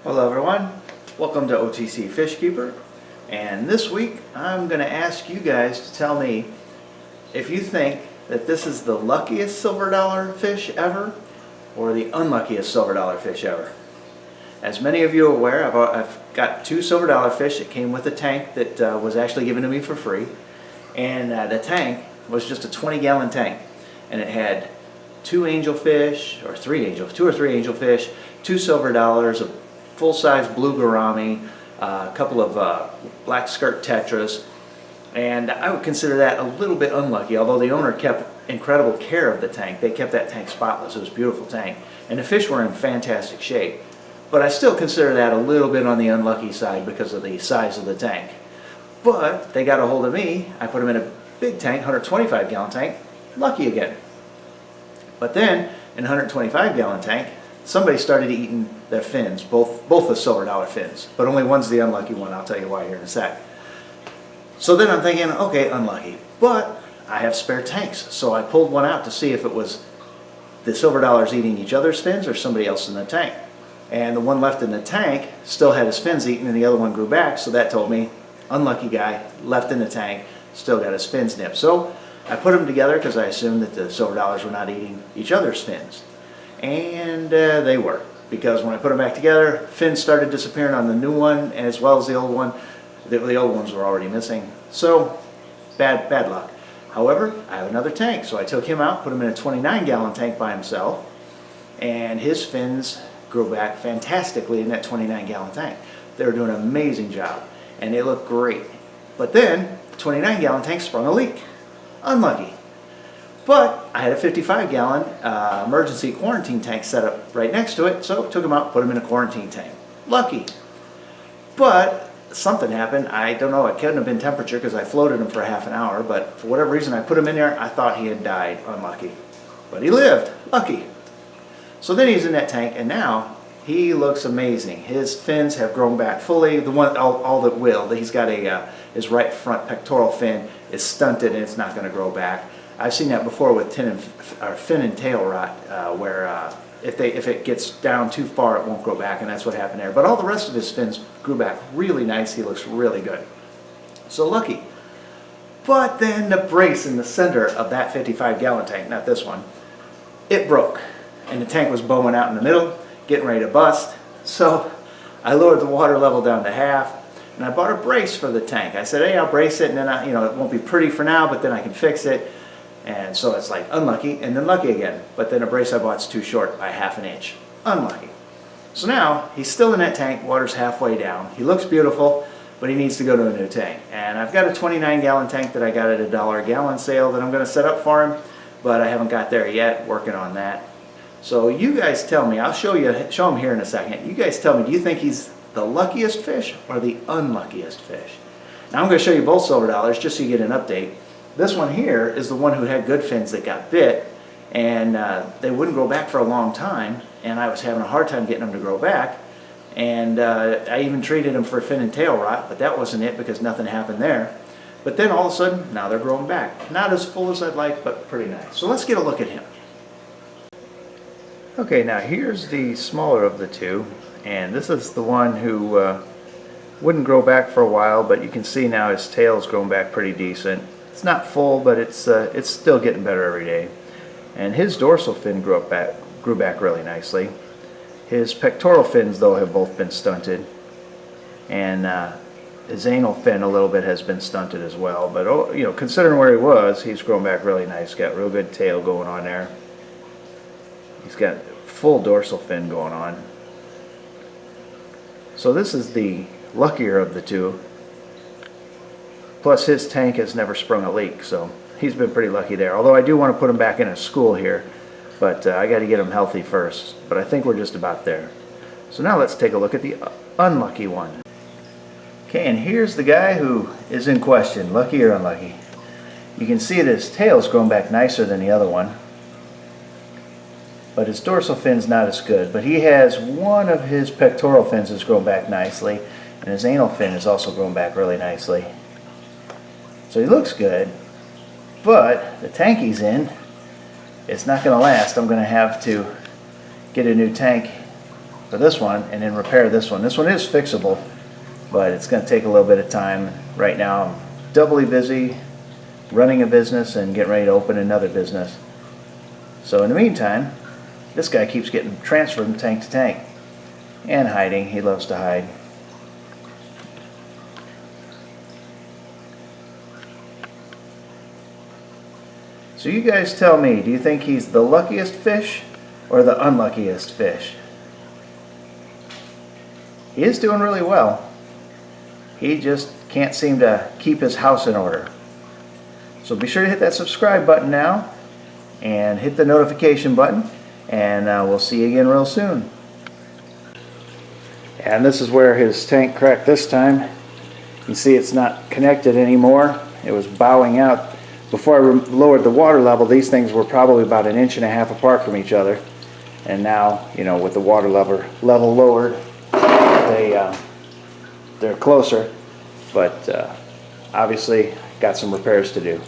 Hello everyone, welcome to OTC Fish Keeper, and this week I'm going to ask you guys to tell me if you think that this is the luckiest silver dollar fish ever or the unluckiest silver dollar fish ever. As many of you are aware, I've got two silver dollar fish that came with a tank that was actually given to me for free, and the tank was just a 20-gallon tank, and it had two or three angelfish, two silver dollars, a full-size blue gourami, a couple of black skirt tetras, and I would consider that a little bit unlucky, although the owner kept incredible care of the tank. They kept that tank spotless. It was a beautiful tank, and the fish were in fantastic shape. But I still consider that a little bit on the unlucky side because of the size of the tank. But they got a hold of me. I put them in a big tank, 125-gallon tank, lucky again. But then, in a 125-gallon tank, somebody started eating their fins, both the silver dollar fins, but only one's the unlucky one. I'll tell you why here in a sec. So then I'm thinking, okay, unlucky, but I have spare tanks, so I pulled one out to see if it was the silver dollars eating each other's fins or somebody else in the tank. And the one left in the tank still had his fins eaten, and the other one grew back, so that told me, unlucky guy, left in the tank, still got his fins nipped. So I put them together because I assumed that the silver dollars were not eating each other's fins. And they were, because when I put them back together, fins started disappearing on the new one as well as the old one. The old ones were already missing, so bad luck. However, I have another tank, so I took him out, put him in a 29-gallon tank by himself, and his fins grew back fantastically in that 29-gallon tank. They were doing an amazing job, and they looked great. But then, the 29-gallon tank sprung a leak. Unlucky. But I had a 55-gallon emergency quarantine tank set up right next to it, so took him out, put him in a quarantine tank. Lucky. But something happened. I don't know, it couldn't have been temperature because I floated him for half an hour, but for whatever reason I put him in there. I thought he had died. Unlucky. But he lived. Lucky. So then he's in that tank, and now he looks amazing. His fins have grown back fully. The one, all that will. He's got his right front pectoral fin is stunted and it's not going to grow back. I've seen that before with fin and tail rot, where if it gets down too far, it won't grow back, and that's what happened there. But all the rest of his fins grew back really nice. He looks really good. So lucky. But then the brace in the center of that 55-gallon tank, not this one, it broke. And the tank was bowing out in the middle, getting ready to bust. So I lowered the water level down to half, and I bought a brace for the tank. I said, hey, I'll brace it, and then it won't be pretty for now, but then I can fix it. And so it's like unlucky and then lucky again. But then a brace I bought's too short by ½ inch. Unlucky. So now he's still in that tank, water's halfway down. He looks beautiful, but he needs to go to a new tank. And I've got a 29-gallon tank that I got at a $1 a gallon sale that I'm going to set up for him, but I haven't got there yet, working on that. So you guys tell me, I'll show him here in a second. You guys tell me, do you think he's the luckiest fish or the unluckiest fish? Now I'm going to show you both silver dollars just so you get an update. This one here is the one who had good fins that got bit, and they wouldn't grow back for a long time, and I was having a hard time getting them to grow back. And I even treated them for fin and tail rot, but that wasn't it because nothing happened there. But then all of a sudden, now they're growing back. Not as full as I'd like, but pretty nice. So let's get a look at him. Okay, now here's the smaller of the two, and this is the one who wouldn't grow back for a while, but you can see now his tail's grown back pretty decent. It's not full, but it's still getting better every day. And his dorsal fin grew back really nicely. His pectoral fins, though, have both been stunted, and his anal fin a little bit has been stunted as well. But considering where he was, he's grown back really nice. Got real good tail going on there. He's got full dorsal fin going on. So this is the luckier of the two. Plus his tank has never sprung a leak, so he's been pretty lucky there. Although I do want to put him back in a school here, but I got to get him healthy first. But I think we're just about there. So now let's take a look at the unlucky one. Okay, and here's the guy who is in question, lucky or unlucky. You can see that his tail's grown back nicer than the other one, but his dorsal fin's not as good. But he has one of his pectoral fins has grown back nicely, and his anal fin has also grown back really nicely. So he looks good, but the tank he's in, it's not going to last. I'm going to have to get a new tank for this one and then repair this one. This one is fixable, but it's going to take a little bit of time. Right now I'm doubly busy running a business and getting ready to open another business. So in the meantime, this guy keeps getting transferred from tank to tank and hiding. He loves to hide. So you guys tell me, do you think he's the luckiest fish or the unluckiest fish? He is doing really well. He just can't seem to keep his house in order. So be sure to hit that subscribe button now and hit the notification button, and we'll see you again real soon. And this is where his tank cracked this time. You can see it's not connected anymore. It was bowing out. Before I lowered the water level, these things were probably about 1.5 inches apart from each other. And now, you know, with the water level lowered, they're closer. But obviously, got some repairs to do.